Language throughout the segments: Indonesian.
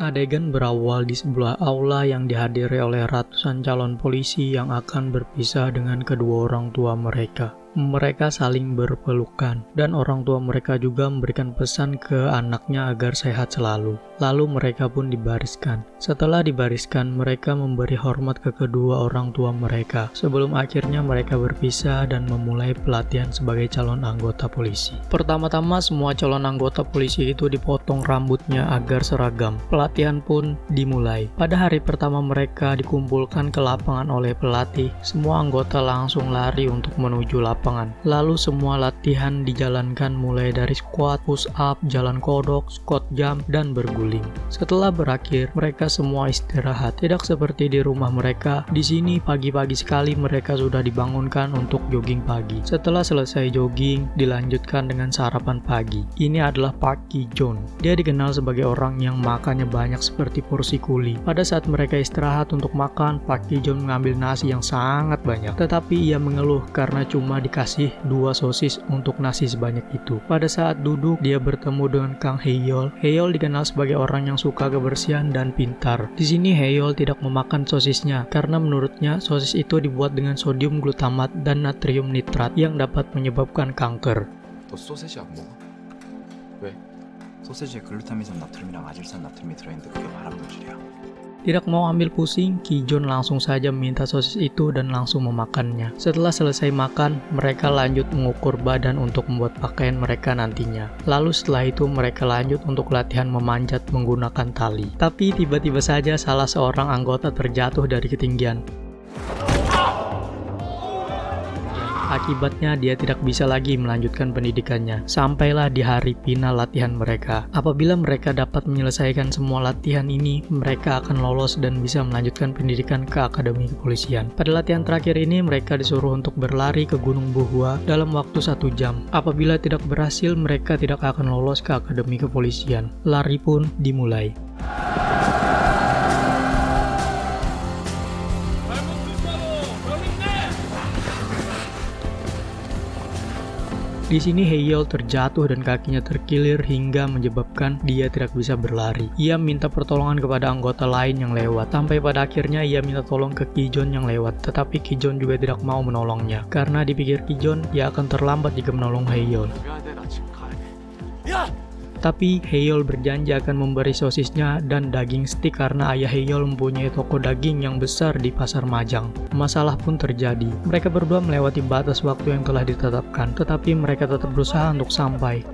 Adegan berawal di sebuah aula yang dihadiri oleh ratusan calon polisi yang akan berpisah dengan kedua orang tua mereka. Mereka saling berpelukan, dan orang tua mereka juga memberikan pesan ke anaknya agar sehat selalu. Lalu mereka pun dibariskan. Setelah dibariskan, mereka memberi hormat ke kedua orang tua mereka, sebelum akhirnya mereka berpisah dan memulai pelatihan sebagai calon anggota polisi. Pertama-tama semua calon anggota polisi itu dipotong rambutnya agar seragam. Pelatihan pun dimulai. Pada hari pertama mereka dikumpulkan ke lapangan oleh pelatih, semua anggota langsung lari untuk menuju lapangan. Lalu semua latihan dijalankan mulai dari squat, push up, jalan kodok, squat jump, dan berguling. Setelah berakhir, mereka semua istirahat. Tidak seperti di rumah mereka, di sini pagi-pagi sekali mereka sudah dibangunkan untuk jogging pagi. Setelah selesai jogging, dilanjutkan dengan sarapan pagi. Ini adalah Park Ki-joon. Dia dikenal sebagai orang yang makannya banyak seperti porsi kuli. Pada saat mereka istirahat untuk makan, Park Ki-joon mengambil nasi yang sangat banyak. Tetapi ia mengeluh karena cuma dikasih 2 sosis untuk nasi sebanyak itu. Pada saat duduk, dia bertemu dengan Kang Hae-yeol. Hae-yeol dikenal sebagai orang yang suka kebersihan dan pintar. Di sini Hae-yeol tidak memakan sosisnya karena menurutnya sosis itu dibuat dengan sodium glutamat dan natrium nitrat yang dapat menyebabkan kanker. 너 소세지 안 먹어? 왜? 소세지에 글루타민산 나트륨이랑 아질산 나트륨이 들어있는데 그게 발암물질이야. Tidak mau ambil pusing, Ki-joon langsung saja meminta sosis itu dan langsung memakannya. Setelah selesai makan, mereka lanjut mengukur badan untuk membuat pakaian mereka nantinya. Lalu setelah itu mereka lanjut untuk latihan memanjat menggunakan tali. Tapi tiba-tiba saja salah seorang anggota terjatuh dari ketinggian. Akibatnya dia tidak bisa lagi melanjutkan pendidikannya. Sampailah di hari final latihan mereka. Apabila mereka dapat menyelesaikan semua latihan ini, mereka akan lolos dan bisa melanjutkan pendidikan ke Akademi Kepolisian. Pada latihan terakhir ini, mereka disuruh untuk berlari ke Gunung Buhwa dalam waktu 1 jam. Apabila tidak berhasil, mereka tidak akan lolos ke Akademi Kepolisian. Lari pun dimulai. Di sini Hae-yeol terjatuh dan kakinya terkilir hingga menyebabkan dia tidak bisa berlari. Ia minta pertolongan kepada anggota lain yang lewat. Sampai pada akhirnya ia minta tolong ke Ki-joon yang lewat. Tetapi Ki-joon juga tidak mau menolongnya. Karena dipikir Ki-joon, ia akan terlambat jika menolong Hae-yeol. Tapi Hae-yeol berjanji akan memberi sosisnya dan daging stik karena ayah Hae-yeol mempunyai toko daging yang besar di Pasar Majang. Masalah pun terjadi. Mereka berdua melewati batas waktu yang telah ditetapkan, tetapi mereka tetap berusaha untuk sampai.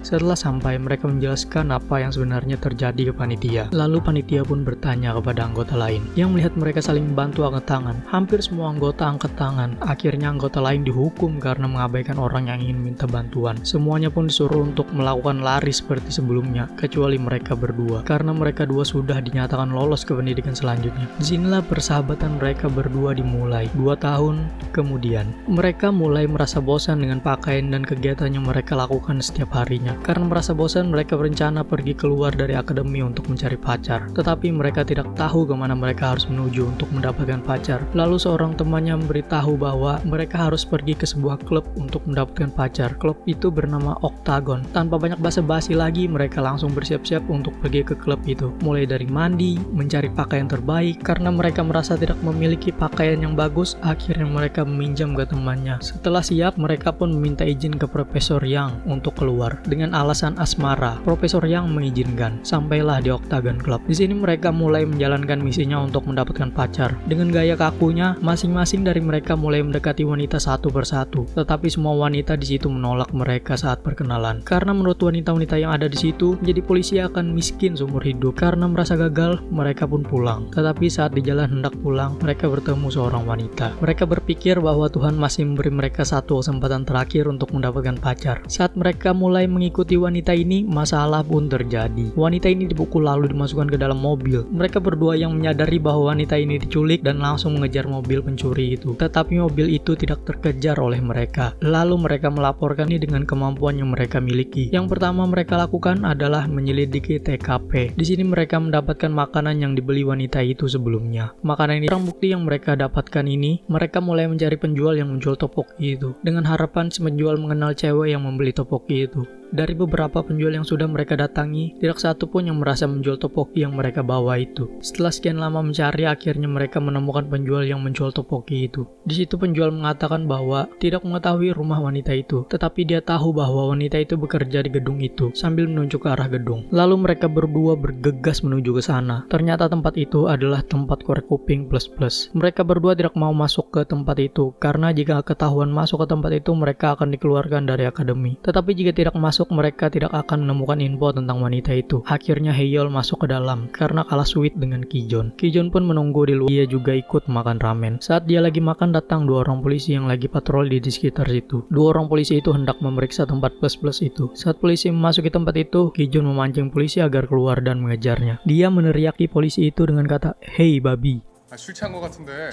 Setelah sampai, mereka menjelaskan apa yang sebenarnya terjadi ke panitia. Lalu panitia pun bertanya kepada anggota lain, yang melihat mereka saling bantu angkat tangan. Hampir semua anggota angkat tangan. Akhirnya anggota lain dihukum karena mengabaikan orang yang ingin minta bantuan. Semuanya pun disuruh untuk melakukan lari seperti sebelumnya, kecuali mereka berdua. Karena mereka dua sudah dinyatakan lolos ke pendidikan selanjutnya. Disinilah persahabatan mereka berdua dimulai. 2 tahun kemudian, mereka mulai merasa bosan dengan pakaian dan kegiatan yang mereka lakukan setiap harinya. Karena merasa bosan, mereka berencana pergi keluar dari akademi untuk mencari pacar. Tetapi mereka tidak tahu kemana mereka harus menuju untuk mendapatkan pacar. Lalu seorang temannya memberitahu bahwa mereka harus pergi ke sebuah klub untuk mendapatkan pacar. Klub itu bernama Octagon. Tanpa banyak basa-basi lagi, mereka langsung bersiap-siap untuk pergi ke klub itu. Mulai dari mandi, mencari pakaian terbaik. Karena mereka merasa tidak memiliki pakaian yang bagus, akhirnya mereka meminjam ke temannya. Setelah siap, mereka pun meminta izin ke Profesor Yang untuk keluar. Dengan alasan asmara, Profesor Yang mengizinkan. Sampailah di Octagon Club. Di sini mereka mulai menjalankan misinya untuk mendapatkan pacar. Dengan gaya kakunya, masing-masing dari mereka mulai mendekati wanita satu persatu. Tetapi semua wanita di situ menolak mereka saat perkenalan. Karena menurut wanita-wanita yang ada di situ, menjadi polisi akan miskin seumur hidup. Karena merasa gagal, mereka pun pulang. Tetapi saat di jalan hendak pulang, mereka bertemu seorang wanita. Mereka berpikir bahwa Tuhan masih memberi mereka satu kesempatan terakhir untuk mendapatkan pacar. Saat mereka mulai mengikuti mengikuti wanita ini, masalah pun terjadi. Wanita ini dipukul lalu dimasukkan ke dalam mobil. Mereka berdua yang menyadari bahwa wanita ini diculik dan langsung mengejar mobil pencuri itu. Tetapi mobil itu tidak terkejar oleh mereka. Lalu mereka melaporkan ini dengan kemampuan yang mereka miliki. Yang pertama mereka lakukan adalah menyelidiki TKP. Di sini mereka mendapatkan makanan yang dibeli wanita itu sebelumnya. Makanan ini barang bukti yang mereka dapatkan ini, mereka mulai mencari penjual yang menjual topoki itu. Dengan harapan si penjual mengenal cewek yang membeli topoki itu. Dari beberapa penjual yang sudah mereka datangi, tidak satu pun yang merasa menjual topoki yang mereka bawa itu. Setelah sekian lama mencari, akhirnya mereka menemukan penjual yang menjual topoki itu. Di situ penjual mengatakan bahwa tidak mengetahui rumah wanita itu, tetapi dia tahu bahwa wanita itu bekerja di gedung itu, sambil menunjuk ke arah gedung. Lalu mereka berdua bergegas menuju ke sana. Ternyata tempat itu adalah tempat korek kuping plus. Mereka berdua tidak mau masuk ke tempat itu, karena jika ketahuan masuk ke tempat itu, mereka akan dikeluarkan dari akademi. Tetapi jika tidak masuk, mereka tidak akan menemukan info tentang wanita itu. Akhirnya Haeyeol masuk ke dalam karena kalah sweet dengan Kijon. Kijon pun menunggu di luar. Dia juga ikut makan ramen. Saat dia lagi makan, datang dua orang polisi yang lagi patroli di sekitar situ. Dua orang polisi itu hendak memeriksa tempat plus itu. Saat polisi memasuki tempat itu, Kijon memancing polisi agar keluar dan mengejarnya. Dia meneriaki polisi itu dengan kata, "Hey babi." 술 취한 것 같은데.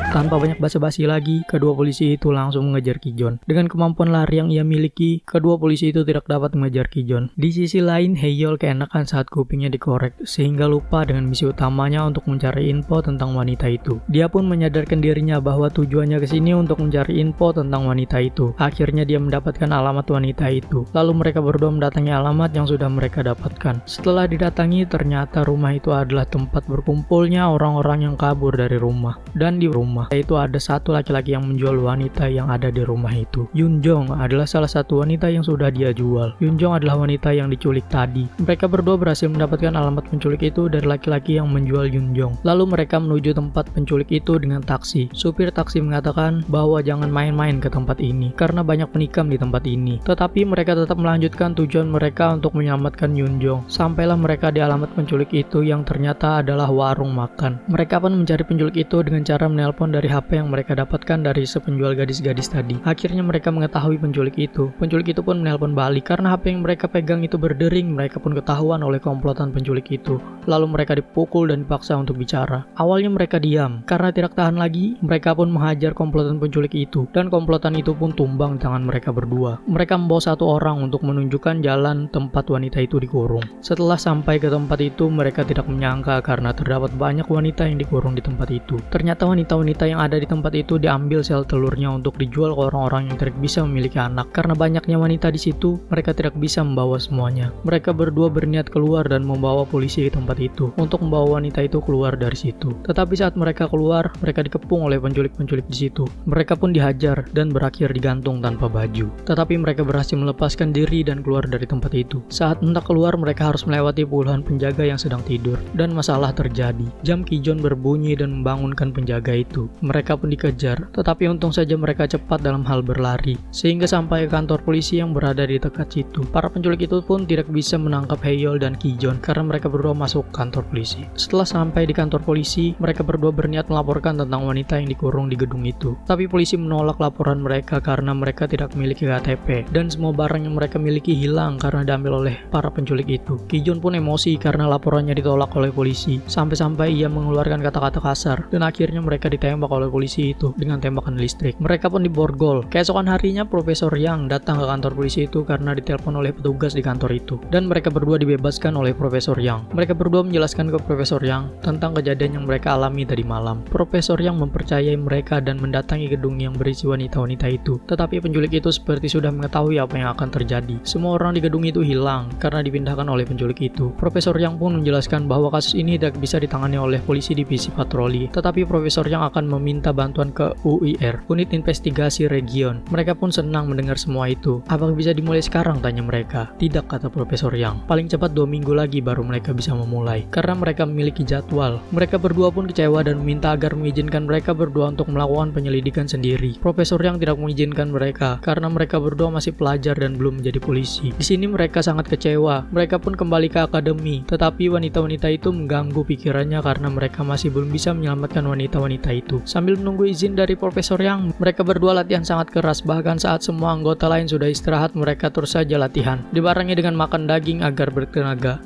Tanpa banyak basa-basi lagi, kedua polisi itu langsung mengejar Kijon. Dengan kemampuan lari yang ia miliki, kedua polisi itu tidak dapat mengejar Kijon. Di sisi lain, Haeyeol keenakan saat kupingnya dikorek, sehingga lupa dengan misi utamanya untuk mencari info tentang wanita itu. Dia pun menyadarkan dirinya bahwa tujuannya ke sini untuk mencari info tentang wanita itu. Akhirnya dia mendapatkan alamat wanita itu. Lalu mereka berdua mendatangi alamat yang sudah mereka dapatkan. Setelah didatangi, ternyata rumah itu adalah tempat berkumpulnya orang-orang yang kabur dari rumah. Dan di rumah itu ada satu laki-laki yang menjual wanita yang ada di rumah itu. Yunjong adalah salah satu wanita yang sudah dia jual. Yunjong adalah wanita yang diculik tadi. Mereka berdua berhasil mendapatkan alamat penculik itu dari laki-laki yang menjual Yunjong. Lalu mereka menuju tempat penculik itu dengan taksi. Supir taksi mengatakan bahwa jangan main-main ke tempat ini karena banyak penikam di tempat ini. Tetapi mereka tetap melanjutkan tujuan mereka untuk menyelamatkan Yunjong. Sampailah mereka di alamat penculik itu yang ternyata adalah warung makan. Mereka pun mencari penculik itu dengan cara menelpon dari HP yang mereka dapatkan dari sepenjual gadis-gadis tadi. Akhirnya mereka mengetahui penculik itu. Penculik itu pun menelpon balik karena HP yang mereka pegang itu berdering. Mereka pun ketahuan oleh komplotan penculik itu. Lalu mereka dipukul dan dipaksa untuk bicara. Awalnya mereka diam karena tidak tahan lagi. Mereka pun menghajar komplotan penculik itu dan komplotan itu pun tumbang di tangan mereka berdua. Mereka membawa satu orang untuk menunjukkan jalan tempat wanita itu dikurung. Setelah sampai ke tempat itu, mereka tidak menyangka karena terdapat banyak wanita yang dikurung di tempat itu. Ternyata wanita-wanita yang ada di tempat itu diambil sel telurnya untuk dijual ke orang-orang yang tidak bisa memiliki anak. Karena banyaknya wanita di situ, mereka tidak bisa membawa semuanya. Mereka berdua berniat keluar dan membawa polisi ke tempat itu untuk membawa wanita itu keluar dari situ. Tetapi saat mereka keluar, mereka dikepung oleh penculik-penculik di situ. Mereka pun dihajar dan berakhir digantung tanpa baju. Tetapi mereka berhasil melepaskan diri dan keluar dari tempat itu. Saat hendak keluar, mereka harus melewati puluhan penjaga yang sedang tidur dan masalah terjadi. Jam Kijon berbunyi dan membangunkan penjaga itu. Mereka pun dikejar, tetapi untung saja mereka cepat dalam hal berlari, sehingga sampai ke kantor polisi yang berada di dekat situ. Para penculik itu pun tidak bisa menangkap Haeyeol dan Kijon karena mereka berdua masuk kantor polisi. Setelah sampai di kantor polisi, mereka berdua berniat melaporkan tentang wanita yang dikurung di gedung itu. Tapi polisi menolak laporan mereka karena mereka tidak memiliki KTP, dan semua barang yang mereka miliki hilang karena diambil oleh para penculik itu. Kijon pun emosi karena laporannya ditolak oleh polisi, sampai-sampai ia mengeluarkan kata-kata kasar, dan akhirnya mereka ditembak oleh polisi itu dengan tembakan listrik. Mereka pun diborgol. Keesokan harinya, Profesor Yang datang ke kantor polisi itu karena ditelepon oleh petugas di kantor itu, dan mereka berdua dibebaskan oleh Profesor Yang. Mereka berdua menjelaskan ke Profesor Yang tentang kejadian yang mereka alami tadi malam. Profesor Yang mempercayai mereka dan mendatangi gedung yang berisi wanita-wanita itu. Tetapi penculik itu seperti sudah mengetahui apa yang akan terjadi. Semua orang di gedung itu hilang karena dipindahkan oleh penculik itu. Profesor Yang pun menjelaskan bahwa kasus ini tidak bisa ditangani oleh polisi divisi patroli, tetapi Profesor Yang akan meminta bantuan ke UIR, Unit Investigasi Region. Mereka pun senang mendengar semua itu. Apakah bisa dimulai sekarang? Tanya mereka. Tidak, kata Profesor Yang. Paling cepat 2 minggu lagi baru mereka bisa memulai, karena mereka memiliki jadwal. Mereka berdua pun kecewa dan meminta agar mengizinkan mereka berdua untuk melakukan penyelidikan sendiri. Profesor Yang tidak mengizinkan mereka karena mereka berdua masih pelajar dan belum menjadi polisi. Di sini mereka sangat kecewa. Mereka pun kembali ke akademi, tetapi wanita-wanita itu mengganggu pikirannya karena mereka masih belum bisa menyelamatkan wanita-wanita itu. itu. Sambil menunggu izin dari Profesor Yang, mereka berdua latihan sangat keras. Bahkan saat semua anggota lain sudah istirahat, mereka terus saja latihan, dibarengi dengan makan daging agar bertenaga.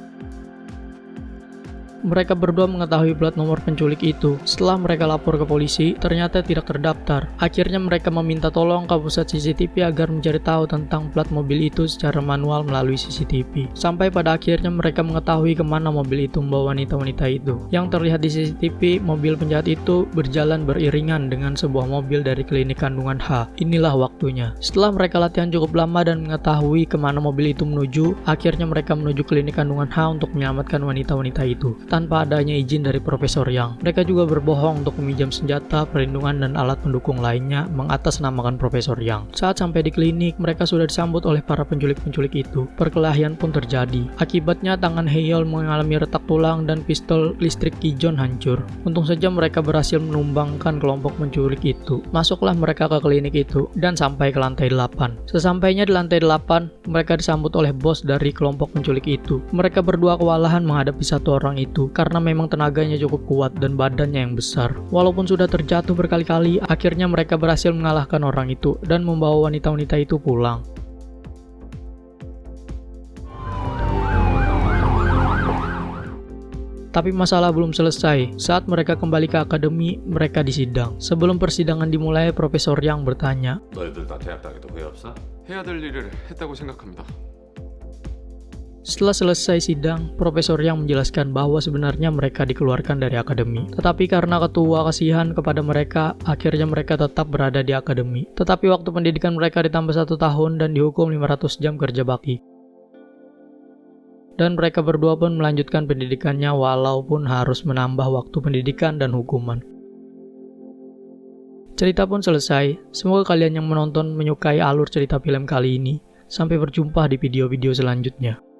Mereka berdua mengetahui plat nomor penculik itu. Setelah mereka lapor ke polisi, ternyata tidak terdaftar. Akhirnya mereka meminta tolong ke pusat CCTV agar mencari tahu tentang plat mobil itu secara manual melalui CCTV. Sampai pada akhirnya mereka mengetahui kemana mobil itu membawa wanita-wanita itu. Yang terlihat di CCTV, mobil penjahat itu berjalan beriringan dengan sebuah mobil dari klinik kandungan H. Inilah waktunya. Setelah mereka latihan cukup lama dan mengetahui kemana mobil itu menuju, akhirnya mereka menuju klinik kandungan H untuk menyelamatkan wanita-wanita itu. Tanpa adanya izin dari Profesor Yang, mereka juga berbohong untuk meminjam senjata, perlindungan, dan alat pendukung lainnya mengatasnamakan Profesor Yang. Saat sampai di klinik, mereka sudah disambut oleh para penculik-penculik itu. Perkelahian pun terjadi. Akibatnya tangan Heyol mengalami retak tulang dan pistol listrik Kijon hancur. Untung saja mereka berhasil menumbangkan kelompok penculik itu. Masuklah mereka ke klinik itu dan sampai ke lantai 8. Sesampainya di lantai 8, mereka disambut oleh bos dari kelompok penculik itu. Mereka berdua kewalahan menghadapi satu orang itu karena memang tenaganya cukup kuat dan badannya yang besar. Walaupun sudah terjatuh berkali-kali, akhirnya mereka berhasil mengalahkan orang itu dan membawa wanita-wanita itu pulang. Tapi masalah belum selesai. Saat mereka kembali ke akademi, mereka disidang. Sebelum persidangan dimulai, Profesor Yang bertanya, 너희들 다 대학 다니도 후회 없어? 해야 될 일을 했다고 생각합니다. setelah selesai sidang, Profesor Yang menjelaskan bahwa sebenarnya mereka dikeluarkan dari akademi. Tetapi karena ketua kasihan kepada mereka, akhirnya mereka tetap berada di akademi. Tetapi waktu pendidikan mereka ditambah 1 tahun dan dihukum 500 jam kerja bakti. Dan mereka berdua pun melanjutkan pendidikannya walaupun harus menambah waktu pendidikan dan hukuman. Cerita pun selesai. Semoga kalian yang menonton menyukai alur cerita film kali ini. Sampai berjumpa di video-video selanjutnya.